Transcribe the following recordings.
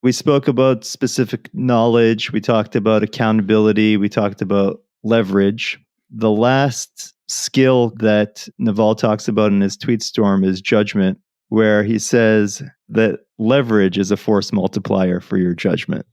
We spoke about specific knowledge. We talked about accountability. We talked about leverage. The last skill that Naval talks about in his tweet storm is judgment, where he says that leverage is a force multiplier for your judgment.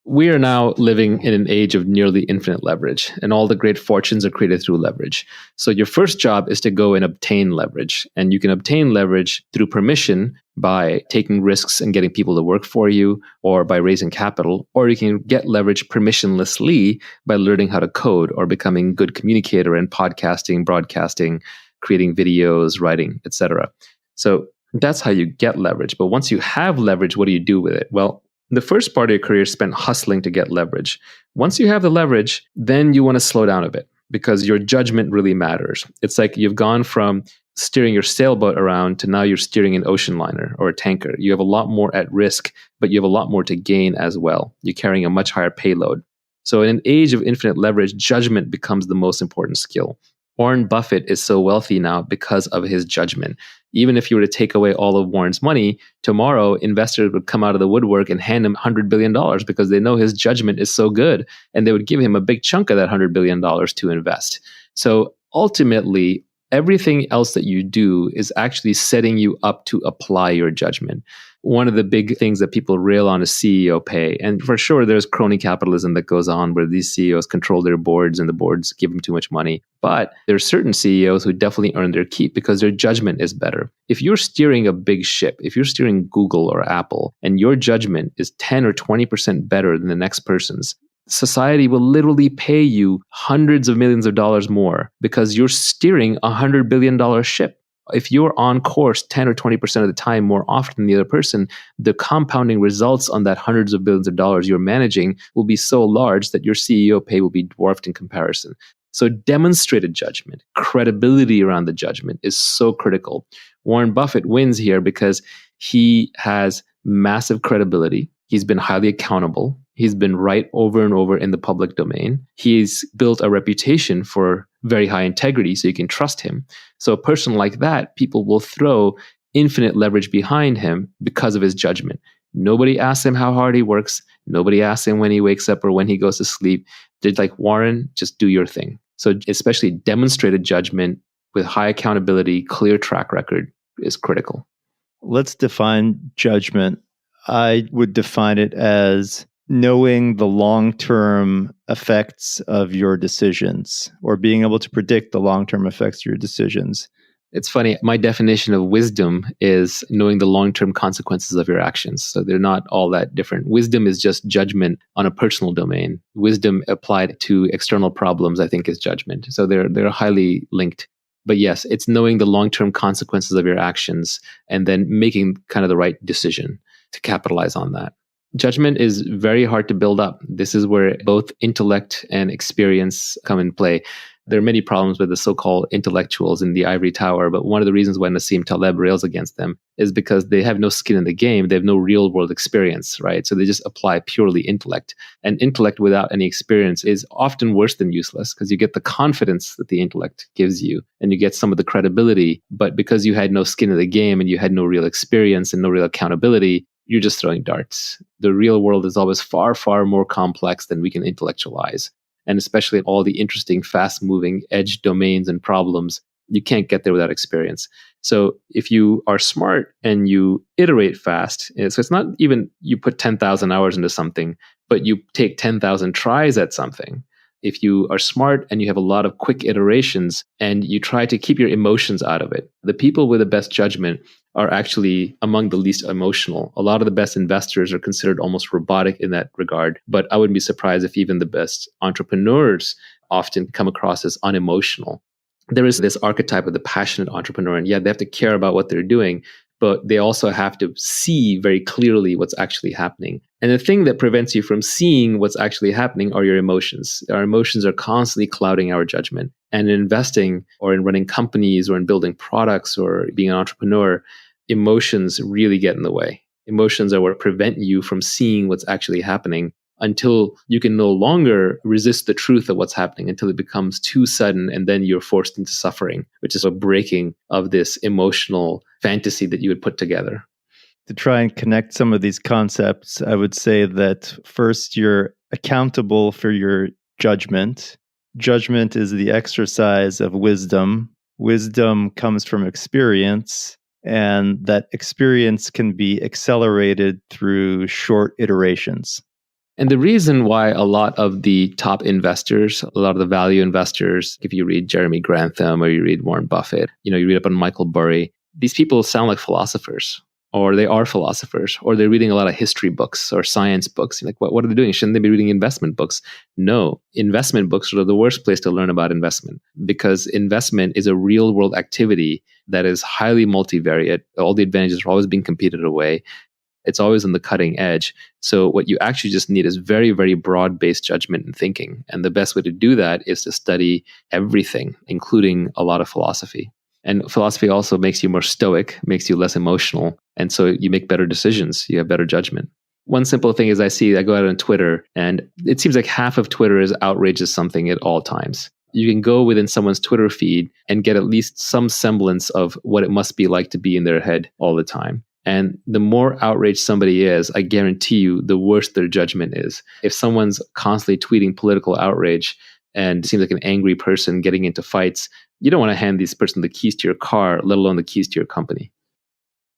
We are now living in an age of nearly infinite leverage, and all the great fortunes are created through leverage. So your first job is to go and obtain leverage. And you can obtain leverage through permission by taking risks and getting people to work for you, or by raising capital, or you can get leverage permissionlessly by learning how to code or becoming a good communicator in podcasting, broadcasting, creating videos, writing, etc. So that's how you get leverage. But once you have leverage, what do you do with it? Well, the first part of your career is spent hustling to get leverage. Once you have the leverage, then you want to slow down a bit because your judgment really matters. It's like you've gone from steering your sailboat around to now you're steering an ocean liner or a tanker. You have a lot more at risk, but you have a lot more to gain as well. You're carrying a much higher payload. So in an age of infinite leverage, judgment becomes the most important skill. Warren Buffett is so wealthy now because of his judgment. Even if you were to take away all of Warren's money, tomorrow investors would come out of the woodwork and hand him $100 billion because they know his judgment is so good. And they would give him a big chunk of that $100 billion to invest. So ultimately, everything else that you do is actually setting you up to apply your judgment. One of the big things that people rail on is CEO pay. And for sure, there's crony capitalism that goes on where these CEOs control their boards and the boards give them too much money. But there are certain CEOs who definitely earn their keep because their judgment is better. If you're steering a big ship, if you're steering Google or Apple, and your judgment is 10 or 20% better than the next person's, society will literally pay you hundreds of millions of dollars more because you're steering a $100 billion ship. If you're on course 10 or 20% of the time more often than the other person, the compounding results on that hundreds of billions of dollars you're managing will be so large that your CEO pay will be dwarfed in comparison. So demonstrated judgment, credibility around the judgment is so critical. Warren Buffett wins here because he has massive credibility. He's been highly accountable. He's been right over and over in the public domain. He's built a reputation for very high integrity, so you can trust him. So a person like that, people will throw infinite leverage behind him because of his judgment. Nobody asks him how hard he works. Nobody asks him when he wakes up or when he goes to sleep. They're like, Warren, just do your thing. So especially demonstrated judgment with high accountability, clear track record is critical. Let's define judgment. I would define it as knowing the long-term effects of your decisions or being able to predict the long-term effects of your decisions. It's funny. My definition of wisdom is knowing the long-term consequences of your actions. So they're not all that different. Wisdom is just judgment on a personal domain. Wisdom applied to external problems, I think, is judgment. So they're highly linked. But yes, it's knowing the long-term consequences of your actions and then making kind of the right decision to capitalize on that. Judgment is very hard to build up. This is where both intellect and experience come in play. There are many problems with the so-called intellectuals in the ivory tower, but one of the reasons why Nassim Taleb rails against them is because they have no skin in the game. They have no real-world experience, right? So they just apply purely intellect. And intellect without any experience is often worse than useless because you get the confidence that the intellect gives you and you get some of the credibility. But because you had no skin in the game and you had no real experience and no real accountability, you're just throwing darts. The real world is always far, far more complex than we can intellectualize. And especially all the interesting, fast-moving edge domains and problems, you can't get there without experience. So if you are smart and you iterate fast, so it's not even you put 10,000 hours into something, but you take 10,000 tries at something. If you are smart and you have a lot of quick iterations and you try to keep your emotions out of it, the people with the best judgment are actually among the least emotional. A lot of the best investors are considered almost robotic in that regard. But I wouldn't be surprised if even the best entrepreneurs often come across as unemotional. There is this archetype of the passionate entrepreneur. And yeah, they have to care about what they're doing, but they also have to see very clearly what's actually happening. And the thing that prevents you from seeing what's actually happening are your emotions. Our emotions are constantly clouding our judgment. And in investing or in running companies or in building products or being an entrepreneur, emotions really get in the way. Emotions are what prevent you from seeing what's actually happening until you can no longer resist the truth of what's happening, until it becomes too sudden and then you're forced into suffering, which is a breaking of this emotional fantasy that you had put together. To try and connect some of these concepts, I would say that first, you're accountable for your judgment. Judgment is the exercise of wisdom. Wisdom comes from experience, and that experience can be accelerated through short iterations. And the reason why a lot of the top investors, a lot of the value investors, if you read Jeremy Grantham or you read Warren Buffett, you read up on Michael Burry, these people sound like philosophers, or they are philosophers, or they're reading a lot of history books or science books. Like, what are they doing? Shouldn't they be reading investment books? No, investment books are the worst place to learn about investment, because investment is a real world activity that is highly multivariate. All the advantages are always being competed away. It's always on the cutting edge. So what you actually just need is very, very broad-based judgment and thinking. And the best way to do that is to study everything, including a lot of philosophy. And philosophy also makes you more stoic, makes you less emotional. And so you make better decisions. You have better judgment. One simple thing is I go out on Twitter, and it seems like half of Twitter is outrageous something at all times. You can go within someone's Twitter feed and get at least some semblance of what it must be like to be in their head all the time. And the more outraged somebody is, I guarantee you, the worse their judgment is. If someone's constantly tweeting political outrage and seems like an angry person getting into fights, you don't want to hand this person the keys to your car, let alone the keys to your company.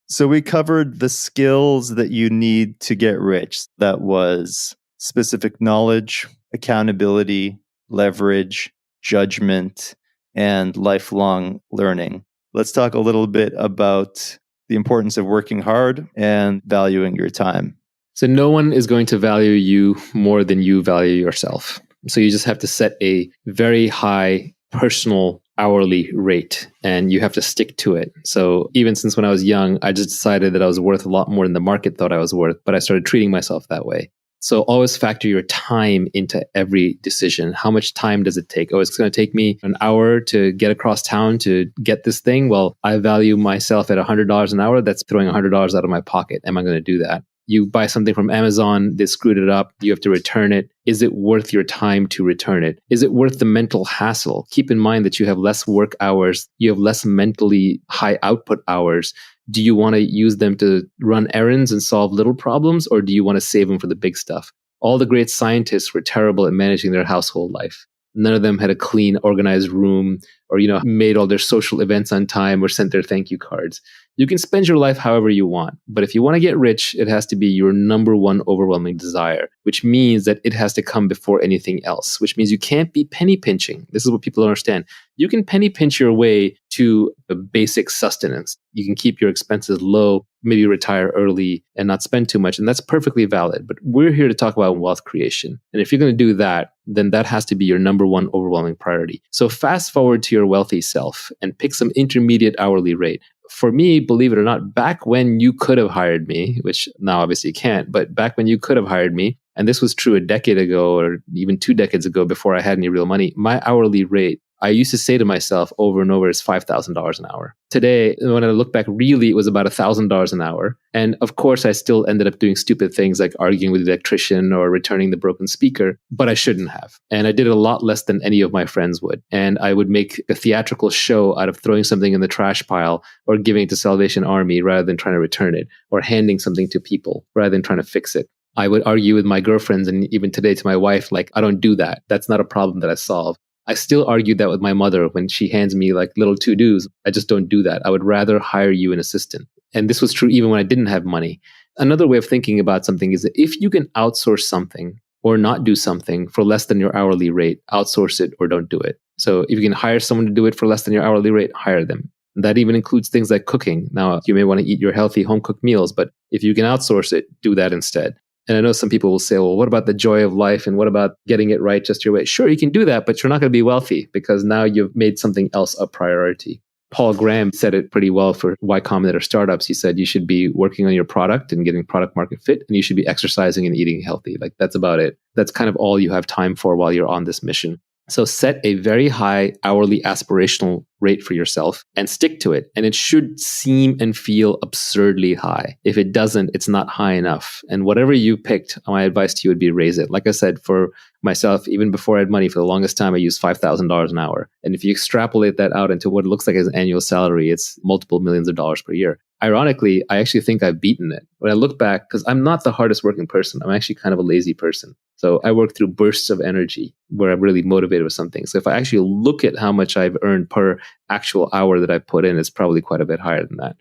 So we covered the skills that you need to get rich. That was specific knowledge, accountability, leverage, judgment, and lifelong learning. Let's talk a little bit about the importance of working hard and valuing your time. So no one is going to value you more than you value yourself. So you just have to set a very high personal hourly rate, and you have to stick to it. So even since when I was young, I just decided that I was worth a lot more than the market thought I was worth, but I started treating myself that way. So always factor your time into every decision. How much time does it take? Oh, it's going to take me an hour to get across town to get this thing. Well, I value myself at $100 an hour. That's throwing $100 out of my pocket. Am I going to do that? You buy something from Amazon, they screwed it up, you have to return it. Is it worth your time to return it? Is it worth the mental hassle? Keep in mind that you have less work hours, you have less mentally high output hours. Do you want to use them to run errands and solve little problems, or do you want to save them for the big stuff? All the great scientists were terrible at managing their household life. None of them had a clean, organized room, or made all their social events on time or sent their thank you cards. You can spend your life however you want, but if you want to get rich, it has to be your number one overwhelming desire, which means that it has to come before anything else, which means you can't be penny pinching. This is what people don't understand. You can penny pinch your way to a basic sustenance. You can keep your expenses low, maybe retire early and not spend too much, and that's perfectly valid. But we're here to talk about wealth creation. And if you're going to do that, then that has to be your number one overwhelming priority. So fast forward to your wealthy self and pick some intermediate hourly rate. For me, believe it or not, back when you could have hired me, which now obviously you can't, but back when you could have hired me, and this was true a decade ago or even 2 decades ago before I had any real money, my hourly rate, I used to say to myself over and over, is $5,000 an hour. Today, when I look back, really, it was about $1,000 an hour. And of course, I still ended up doing stupid things like arguing with the electrician or returning the broken speaker, but I shouldn't have. And I did a lot less than any of my friends would. And I would make a theatrical show out of throwing something in the trash pile or giving it to Salvation Army rather than trying to return it, or handing something to people rather than trying to fix it. I would argue with my girlfriends, and even today to my wife, like, I don't do that. That's not a problem that I solve. I still argue that with my mother when she hands me like little to-dos. I just don't do that. I would rather hire you an assistant. And this was true even when I didn't have money. Another way of thinking about something is that if you can outsource something or not do something for less than your hourly rate, outsource it or don't do it. So if you can hire someone to do it for less than your hourly rate, hire them. That even includes things like cooking. Now, you may want to eat your healthy home-cooked meals, but if you can outsource it, do that instead. And I know some people will say, well, what about the joy of life? And what about getting it right just your way? Sure, you can do that, but you're not going to be wealthy because now you've made something else a priority. Paul Graham said it pretty well for Y Combinator startups. He said you should be working on your product and getting product market fit, and you should be exercising and eating healthy. Like, that's about it. That's kind of all you have time for while you're on this mission. So set a very high hourly aspirational rate for yourself and stick to it. And it should seem and feel absurdly high. If it doesn't, it's not high enough. And whatever you picked, my advice to you would be raise it. Like I said, for myself, even before I had money, for the longest time, I used $5,000 an hour. And if you extrapolate that out into what it looks like as an annual salary, it's multiple millions of dollars per year. Ironically, I actually think I've beaten it. When I look back, because I'm not the hardest working person, I'm actually kind of a lazy person. So I work through bursts of energy where I'm really motivated with something. So if I actually look at how much I've earned per actual hour that I've put in, it's probably quite a bit higher than that.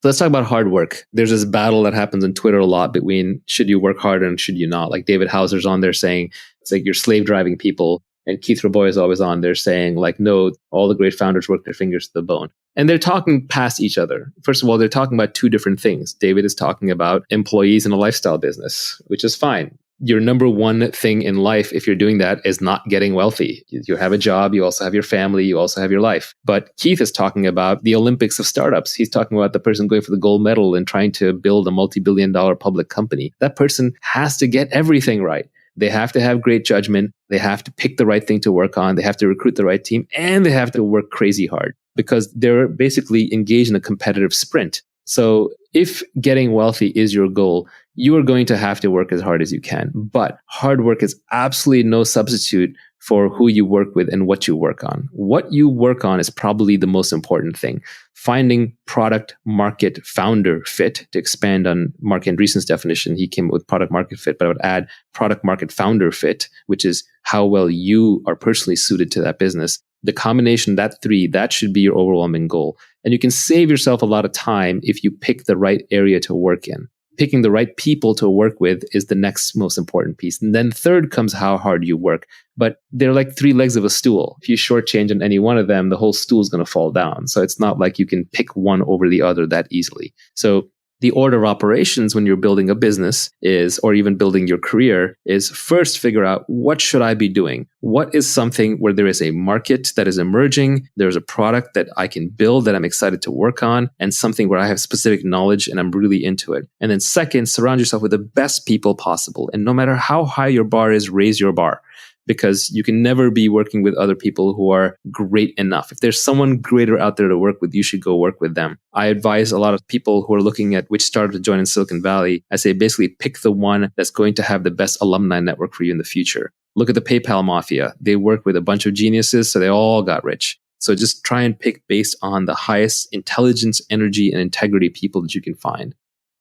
So let's talk about hard work. There's this battle that happens on Twitter a lot between should you work harder and should you not? Like David Hauser's on there saying it's like you're slave driving people. And Keith Rabois is always on there saying like, no, all the great founders work their fingers to the bone. And they're talking past each other. First of all, they're talking about two different things. David is talking about employees in a lifestyle business, which is fine. Your number one thing in life, if you're doing that, is not getting wealthy. You have a job, you also have your family, you also have your life. But Keith is talking about the Olympics of startups. He's talking about the person going for the gold medal and trying to build a multi-billion-dollar public company. That person has to get everything right. They have to have great judgment. They have to pick the right thing to work on. They have to recruit the right team, and they have to work crazy hard because they're basically engaged in a competitive sprint. So if getting wealthy is your goal, you are going to have to work as hard as you can. But hard work is absolutely no substitute for who you work with and what you work on. What you work on is probably the most important thing. Finding product market founder fit, to expand on Mark Andreessen's definition, he came up with product market fit, but I would add product market founder fit, which is how well you are personally suited to that business. The combination of that three, that should be your overwhelming goal. And you can save yourself a lot of time if you pick the right area to work in. Picking the right people to work with is the next most important piece. And then third comes how hard you work. But they're like three legs of a stool. If you shortchange on any one of them, the whole stool is going to fall down. So it's not like you can pick one over the other that easily. So the order of operations when you're building a business is, or even building your career, is first figure out what should I be doing? What is something where there is a market that is emerging? There's a product that I can build that I'm excited to work on, and something where I have specific knowledge and I'm really into it. And then second, surround yourself with the best people possible. And no matter how high your bar is, raise your bar. Because you can never be working with other people who are great enough. If there's someone greater out there to work with, you should go work with them. I advise a lot of people who are looking at which startup to join in Silicon Valley. I say basically pick the one that's going to have the best alumni network for you in the future. Look at the PayPal mafia. They work with a bunch of geniuses, so they all got rich. So just try and pick based on the highest intelligence, energy, and integrity people that you can find.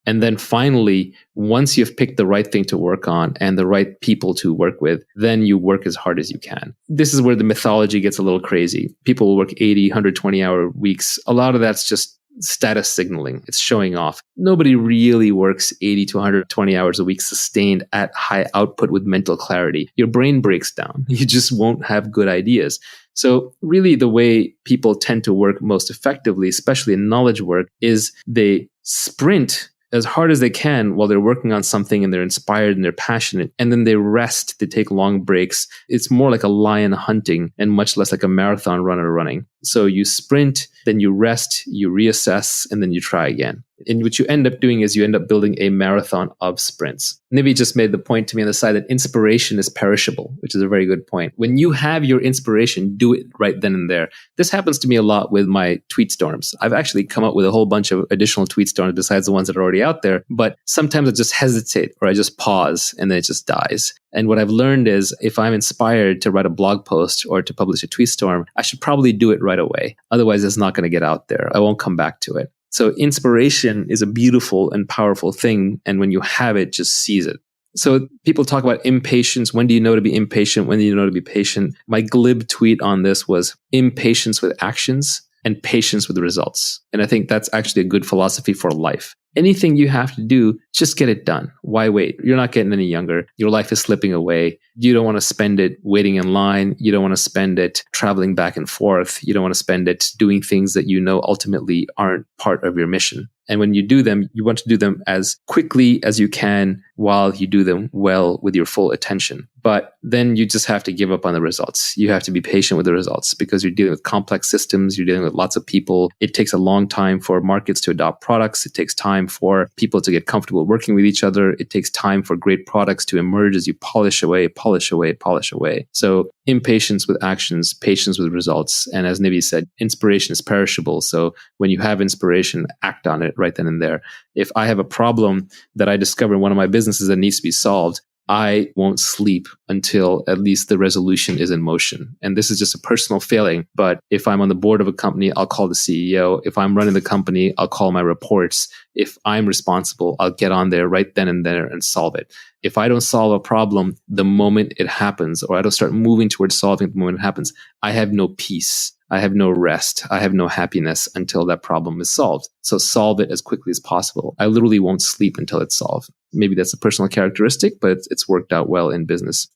And then finally, once you've picked the right thing to work on and the right people to work with, then you work as hard as you can. This is where the mythology gets a little crazy. People will work 80, 120-hour weeks. A lot of that's just status signaling. It's showing off. Nobody really works 80 to 120 hours a week sustained at high output with mental clarity. Your brain breaks down. You just won't have good ideas. So really the way people tend to work most effectively, especially in knowledge work, is they sprint as hard as they can while they're working on something and they're inspired and they're passionate. And then they rest, they take long breaks. It's more like a lion hunting and much less like a marathon runner running. So you sprint, then you rest, you reassess, and then you try again. And what you end up doing is you end up building a marathon of sprints. Nivi just made the point to me on the side that inspiration is perishable, which is a very good point. When you have your inspiration, do it right then and there. This happens to me a lot with my tweet storms. I've actually come up with a whole bunch of additional tweet storms besides the ones that are already out there. But sometimes I just hesitate or I just pause and then it just dies. And what I've learned is if I'm inspired to write a blog post or to publish a tweet storm, I should probably do it right away. Otherwise, it's not going to get out there. I won't come back to it. So inspiration is a beautiful and powerful thing. And when you have it, just seize it. So people talk about impatience. When do you know to be impatient? When do you know to be patient? My glib tweet on this was impatience with actions and patience with results. And I think that's actually a good philosophy for life. Anything you have to do, just get it done. Why wait? You're not getting any younger. Your life is slipping away. You don't want to spend it waiting in line. You don't want to spend it traveling back and forth. You don't want to spend it doing things that you know ultimately aren't part of your mission. And when you do them, you want to do them as quickly as you can while you do them well with your full attention. But then you just have to give up on the results. You have to be patient with the results because you're dealing with complex systems. You're dealing with lots of people. It takes a long time for markets to adopt products. It takes time time for people to get comfortable working with each other. It takes time for great products to emerge as you polish away, polish away, polish away. So impatience with actions, patience with results. And as Nivi said, inspiration is perishable. So when you have inspiration, act on it right then and there. If I have a problem that I discover in one of my businesses that needs to be solved, I won't sleep until at least the resolution is in motion. And this is just a personal failing. But if I'm on the board of a company, I'll call the CEO. If I'm running the company, I'll call my reports. If I'm responsible, I'll get on there right then and there and solve it. If I don't solve a problem the moment it happens, or I don't start moving towards solving it the moment it happens, I have no peace. I have no rest. I have no happiness until that problem is solved. So solve it as quickly as possible. I literally won't sleep until it's solved. Maybe that's a personal characteristic, but it's worked out well in business.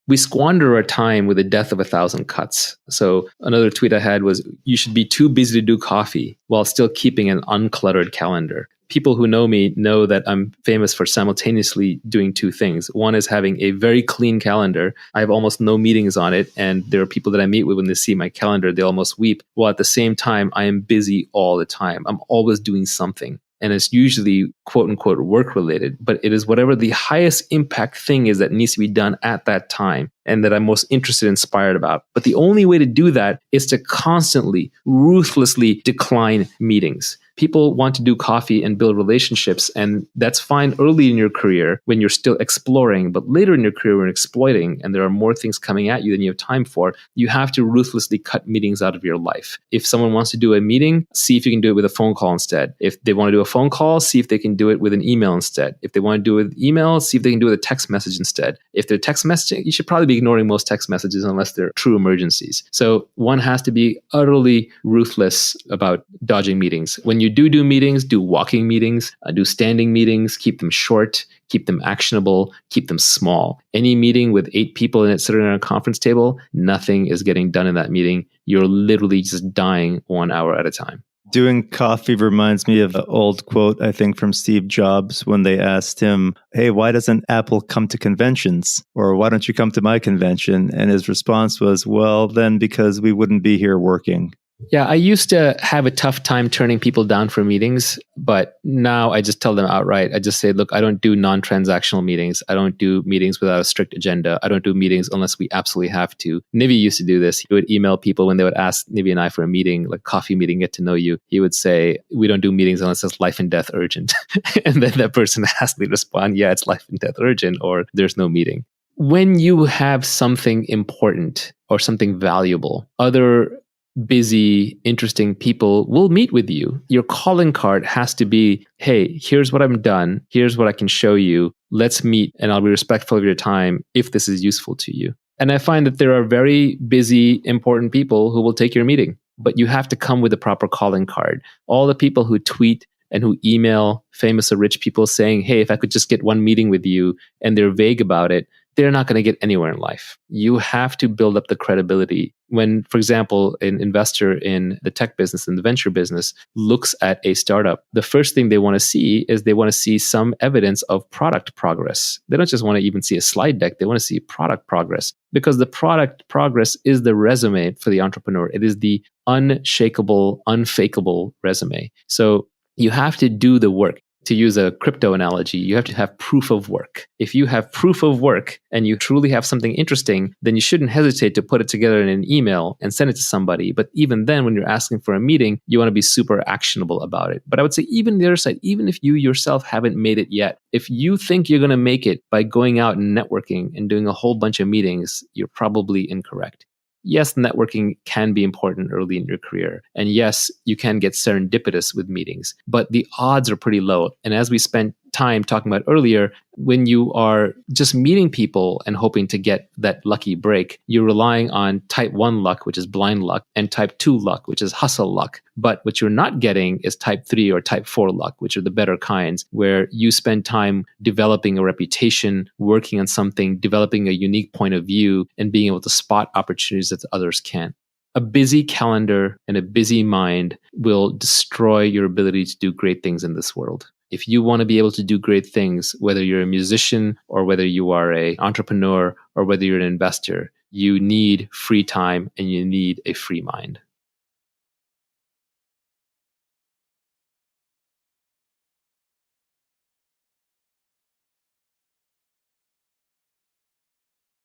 We squander our time with the death of 1,000 cuts. So another tweet I had was, you should be too busy to do coffee while still keeping an uncluttered calendar. People who know me know that I'm famous for simultaneously doing two things. One is having a very clean calendar. I have almost no meetings on it. And there are people that I meet with, when they see my calendar, they almost weep. While at the same time, I am busy all the time. I'm always doing something. And it's usually quote unquote work related, but it is whatever the highest impact thing is that needs to be done at that time and that I'm most interested, inspired about. But the only way to do that is to constantly, ruthlessly decline meetings. People want to do coffee and build relationships, and that's fine early in your career when you're still exploring. But later in your career, when you're exploiting and there are more things coming at you than you have time for, you have to ruthlessly cut meetings out of your life. If someone wants to do a meeting, see if you can do it with a phone call instead. If they want to do a phone call, see if they can do it with an email instead. If they want to do it with email, see if they can do it with a text message instead. If they're text messaging, you should probably be ignoring most text messages unless they're true emergencies. So one has to be utterly ruthless about dodging meetings. When you do meetings, do walking meetings, do standing meetings, keep them short, keep them actionable, keep them small. Any meeting with 8 people in it sitting around a conference table, nothing is getting done in that meeting. You're literally just dying 1 hour at a time. Doing coffee reminds me of an old quote, I think, from Steve Jobs when they asked him, hey, why doesn't Apple come to conventions? Or why don't you come to my convention? And his response was, well, then because we wouldn't be here working. Yeah, I used to have a tough time turning people down for meetings, but now I just tell them outright. I just say, look, I don't do non-transactional meetings. I don't do meetings without a strict agenda. I don't do meetings unless we absolutely have to. Nivi used to do this. He would email people when they would ask Nivi and I for a meeting, like coffee meeting, get to know you. He would say, we don't do meetings unless it's life and death urgent. And then that person has to respond, yeah, it's life and death urgent, or there's no meeting. When you have something important or something valuable, other busy, interesting people will meet with you. Your calling card has to be, hey, here's what I've done. Here's what I can show you. Let's meet and I'll be respectful of your time if this is useful to you. And I find that there are very busy, important people who will take your meeting, but you have to come with a proper calling card. All the people who tweet and who email famous or rich people saying, hey, if I could just get one meeting with you, and they're vague about it, they're not going to get anywhere in life. You have to build up the credibility. When, for example, an investor in the tech business and the venture business looks at a startup, the first thing they want to see is they want to see some evidence of product progress. They don't just want to even see a slide deck. They want to see product progress, because the product progress is the resume for the entrepreneur. It is the unshakable, unfakeable resume. So you have to do the work. To use a crypto analogy, you have to have proof of work. If you have proof of work and you truly have something interesting, then you shouldn't hesitate to put it together in an email and send it to somebody. But even then, when you're asking for a meeting, you want to be super actionable about it. But I would say even the other side, even if you yourself haven't made it yet, if you think you're going to make it by going out and networking and doing a whole bunch of meetings, you're probably incorrect. Yes, networking can be important early in your career. And yes, you can get serendipitous with meetings, but the odds are pretty low. And as we spent time talking about earlier, when you are just meeting people and hoping to get that lucky break, you're relying on type 1 luck, which is blind luck, and type 2 luck, which is hustle luck. But what you're not getting is type 3 or type 4 luck, which are the better kinds, where you spend time developing a reputation, working on something, developing a unique point of view, and being able to spot opportunities that others can't. A busy calendar and a busy mind will destroy your ability to do great things in this world. If you want to be able to do great things, whether you're a musician or whether you are an entrepreneur or whether you're an investor, you need free time and you need a free mind.